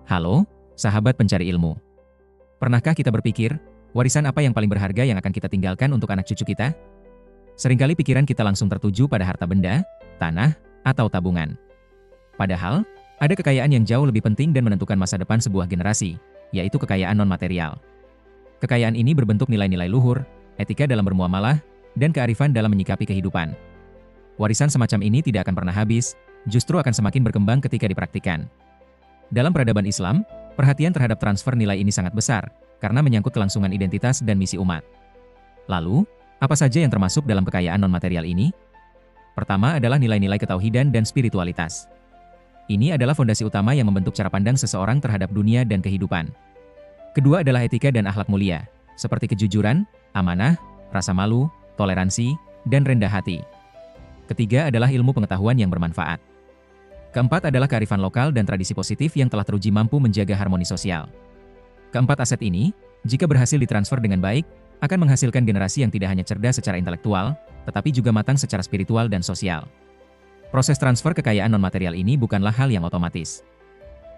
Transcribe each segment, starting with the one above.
Halo, sahabat pencari ilmu. Pernahkah kita berpikir, warisan apa yang paling berharga yang akan kita tinggalkan untuk anak cucu kita? Seringkali pikiran kita langsung tertuju pada harta benda, tanah, atau tabungan. Padahal, ada kekayaan yang jauh lebih penting dan menentukan masa depan sebuah generasi, yaitu kekayaan non-material. Kekayaan ini berbentuk nilai-nilai luhur, etika dalam bermuamalah, dan kearifan dalam menyikapi kehidupan. Warisan semacam ini tidak akan pernah habis, justru akan semakin berkembang ketika dipraktikkan. Dalam peradaban Islam, perhatian terhadap transfer nilai ini sangat besar, karena menyangkut kelangsungan identitas dan misi umat. Lalu, apa saja yang termasuk dalam kekayaan non-material ini? Pertama adalah nilai-nilai ketauhidan dan spiritualitas. Ini adalah fondasi utama yang membentuk cara pandang seseorang terhadap dunia dan kehidupan. Kedua adalah etika dan akhlak mulia, seperti kejujuran, amanah, rasa malu, toleransi, dan rendah hati. Ketiga adalah ilmu pengetahuan yang bermanfaat. Keempat adalah kearifan lokal dan tradisi positif yang telah teruji mampu menjaga harmoni sosial. Keempat aset ini, jika berhasil ditransfer dengan baik, akan menghasilkan generasi yang tidak hanya cerdas secara intelektual, tetapi juga matang secara spiritual dan sosial. Proses transfer kekayaan non-material ini bukanlah hal yang otomatis.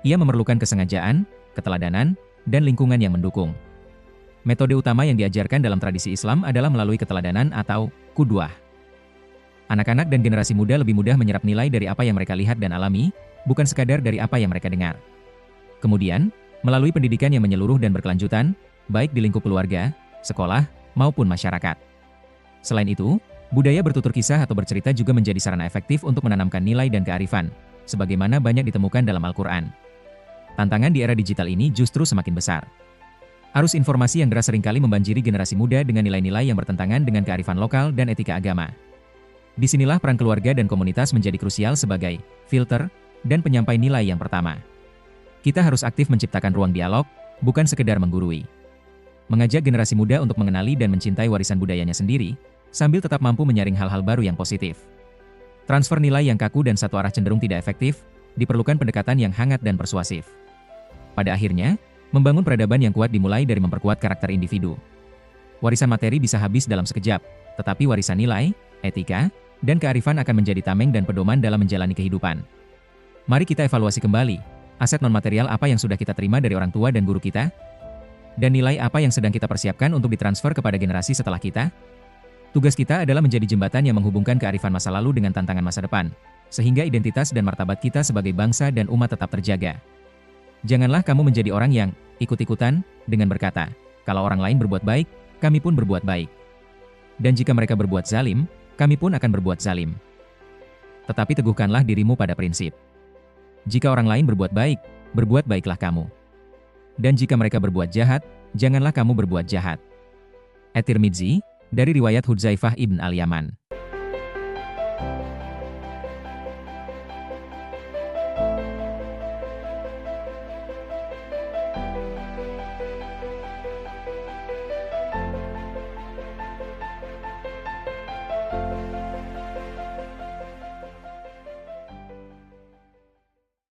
Ia memerlukan kesengajaan, keteladanan, dan lingkungan yang mendukung. Metode utama yang diajarkan dalam tradisi Islam adalah melalui keteladanan atau qudwah. Anak-anak dan generasi muda lebih mudah menyerap nilai dari apa yang mereka lihat dan alami, bukan sekadar dari apa yang mereka dengar. Kemudian, melalui pendidikan yang menyeluruh dan berkelanjutan, baik di lingkup keluarga, sekolah, maupun masyarakat. Selain itu, budaya bertutur kisah atau bercerita juga menjadi sarana efektif untuk menanamkan nilai dan kearifan, sebagaimana banyak ditemukan dalam Al-Quran. Tantangan di era digital ini justru semakin besar. Arus informasi yang deras seringkali membanjiri generasi muda dengan nilai-nilai yang bertentangan dengan kearifan lokal dan etika agama. Disinilah peran keluarga dan komunitas menjadi krusial sebagai filter dan penyampai nilai yang pertama. Kita harus aktif menciptakan ruang dialog, bukan sekedar menggurui. Mengajak generasi muda untuk mengenali dan mencintai warisan budayanya sendiri, sambil tetap mampu menyaring hal-hal baru yang positif. Transfer nilai yang kaku dan satu arah cenderung tidak efektif, diperlukan pendekatan yang hangat dan persuasif. Pada akhirnya, membangun peradaban yang kuat dimulai dari memperkuat karakter individu. Warisan materi bisa habis dalam sekejap, tetapi warisan nilai, etika, dan kearifan akan menjadi tameng dan pedoman dalam menjalani kehidupan. Mari kita evaluasi kembali, aset non-material apa yang sudah kita terima dari orang tua dan guru kita? Dan nilai apa yang sedang kita persiapkan untuk ditransfer kepada generasi setelah kita? Tugas kita adalah menjadi jembatan yang menghubungkan kearifan masa lalu dengan tantangan masa depan, sehingga identitas dan martabat kita sebagai bangsa dan umat tetap terjaga. Janganlah kamu menjadi orang yang ikut-ikutan dengan berkata, kalau orang lain berbuat baik, kami pun berbuat baik. Dan jika mereka berbuat zalim, kami pun akan berbuat zalim. Tetapi teguhkanlah dirimu pada prinsip. Jika orang lain berbuat baik, berbuat baiklah kamu. Dan jika mereka berbuat jahat, janganlah kamu berbuat jahat. At-Tirmidzi, dari riwayat Hudzaifah ibn al-Yaman.